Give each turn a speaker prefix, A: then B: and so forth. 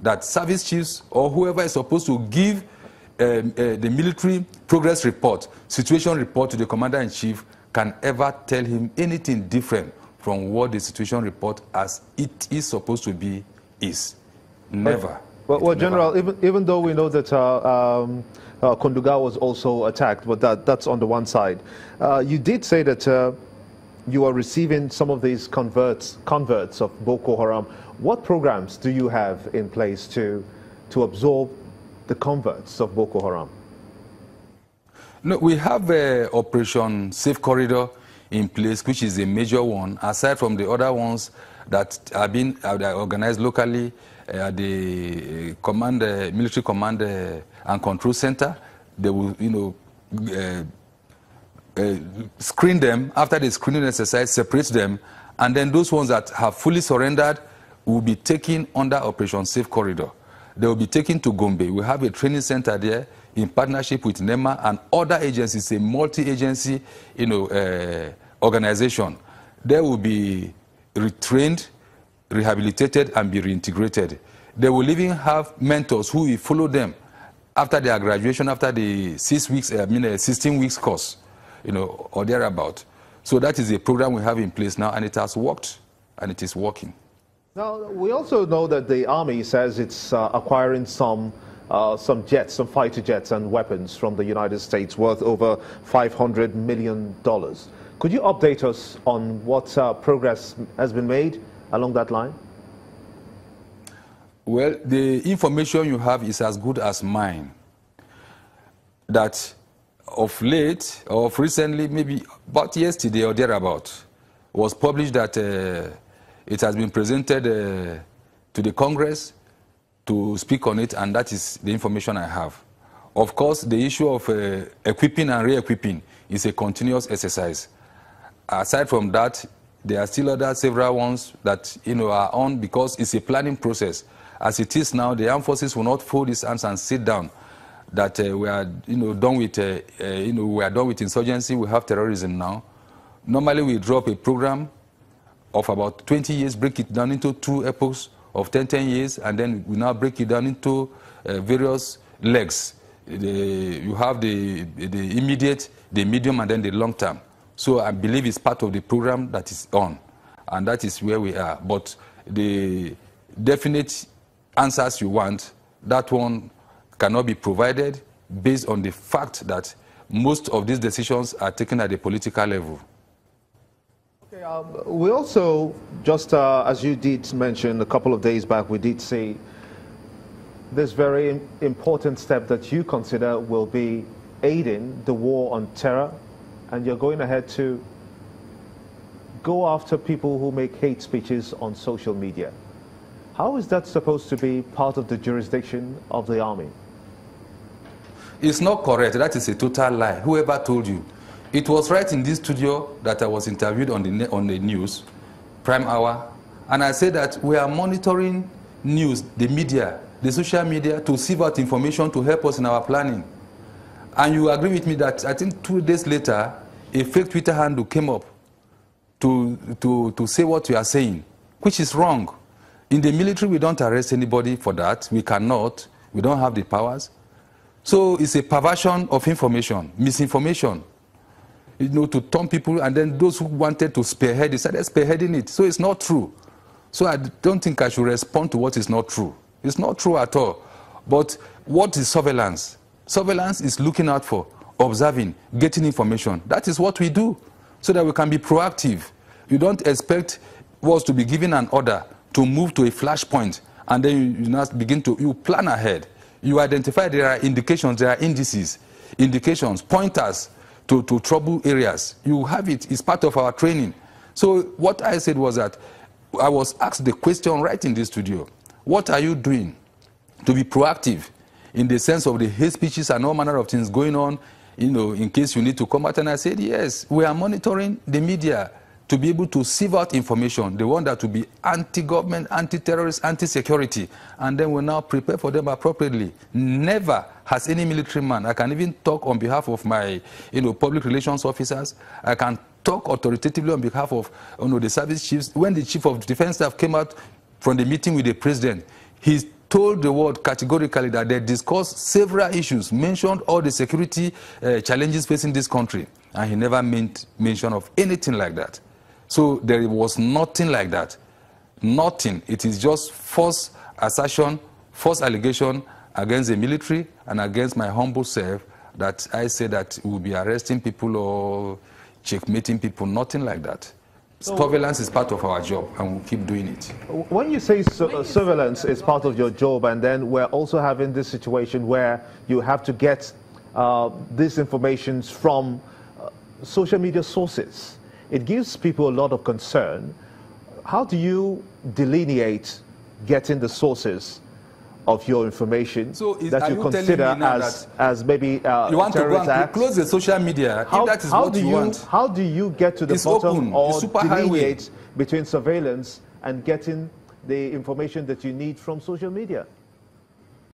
A: that service chiefs or whoever is supposed to give the military progress report, situation report to the commander-in-chief can ever tell him anything different from what the situation report as it is supposed to be is. Never.
B: Well, General, even though we know that Konduga was also attacked, but that's on the one side. You did say that you are receiving some of these converts of Boko Haram. What programs do you have in place to absorb the converts of Boko Haram?
A: No, we have Operation Safe Corridor in place, which is a major one, aside from the other ones that are being organized locally at the military command and control center. They will, screen them. After the screening exercise, separate them, and then those ones that have fully surrendered will be taken under Operation Safe Corridor. They will be taken to Gombe. We have a training center there in partnership with NEMA and other agencies, a multi-agency, organization. They will be retrained, rehabilitated, and be reintegrated. They will even have mentors who will follow them after their graduation, after the 16 weeks course, or thereabout. So that is a program we have in place now, and it has worked, and it is working.
B: Now, we also know that the Army says it's acquiring some jets, some fighter jets and weapons from the United States worth over $500 million. Could you update us on what progress has been made along that line?
A: Well, the information you have is as good as mine. That of late, or of recently, maybe about yesterday or thereabout, was published that it has been presented to the Congress to speak on it, and that is the information I have. Of course, the issue of equipping and re-equipping is a continuous exercise. Aside from that, there are still several ones that are on, because it's a planning process. As it is now, the armed forces will not fold its hands and sit down. That we are done with we are done with insurgency. We have terrorism now. Normally, we drop a program of about 20 years, break it down into 2 epochs of 10 years, and then we now break it down into various legs. You have the immediate, the medium, and then the long term. So I believe it's part of the program that is on, and that is where we are. But the definite answers you want, that one cannot be provided based on the fact that most of these decisions are taken at the political level.
B: Okay, we also, just as you did mention a couple of days back, we did see this very important step that you consider will be aiding the war on terror, and you're going ahead to go after people who make hate speeches on social media. How is that supposed to be part of the jurisdiction of the Army?
A: It's not correct. That is a total lie. Whoever told you. It was right in this studio that I was interviewed on the news, Prime Hour, and I said that we are monitoring news, the media, the social media, to sieve out information to help us in our planning. And you agree with me that I think 2 days later, a fake Twitter handle came up to say what you are saying, which is wrong. In the military, we don't arrest anybody for that. We cannot. We don't have the powers. So it's a perversion of information, misinformation, to turn people, and then those who wanted to spearhead, they started spearheading it. So it's not true. So I don't think I should respond to what is not true. It's not true at all. But what is surveillance? Surveillance is looking out for, observing, getting information. That is what we do, so that we can be proactive. You don't expect us to be given an order to move to a flashpoint, and then you now begin to plan ahead. You identify there are indications, there are indications, pointers to trouble areas. You have it. It's part of our training. So what I said was that I was asked the question right in this studio. What are you doing to be proactive in the sense of the hate speeches and all manner of things going on, in case you need to come out? And I said, yes, we are monitoring the media to be able to sieve out information, the one that will be anti-government, anti-terrorist, anti-security, and then we now prepare for them appropriately. Never has any military man, I can even talk on behalf of my public relations officers, I can talk authoritatively on behalf of the service chiefs. When the chief of defense staff came out from the meeting with the president, he told the world categorically that they discussed several issues, mentioned all the security challenges facing this country, and he never made mention of anything like that. So there was nothing like that. Nothing. It is just false assertion, false allegation against the military and against my humble self that I say that we will be arresting people or checkmating people. Nothing like that. Surveillance is part of our job, and we'll keep doing it.
B: When you say surveillance is part of your job, and then we're also having this situation where you have to get this information from social media sources, it gives people a lot of concern. How do you delineate getting the sources of your information that you consider as maybe
A: you want to go and close the social media? If that is what you want.
B: How do you get to the bottom or delineate between surveillance and getting the information that you need from social media?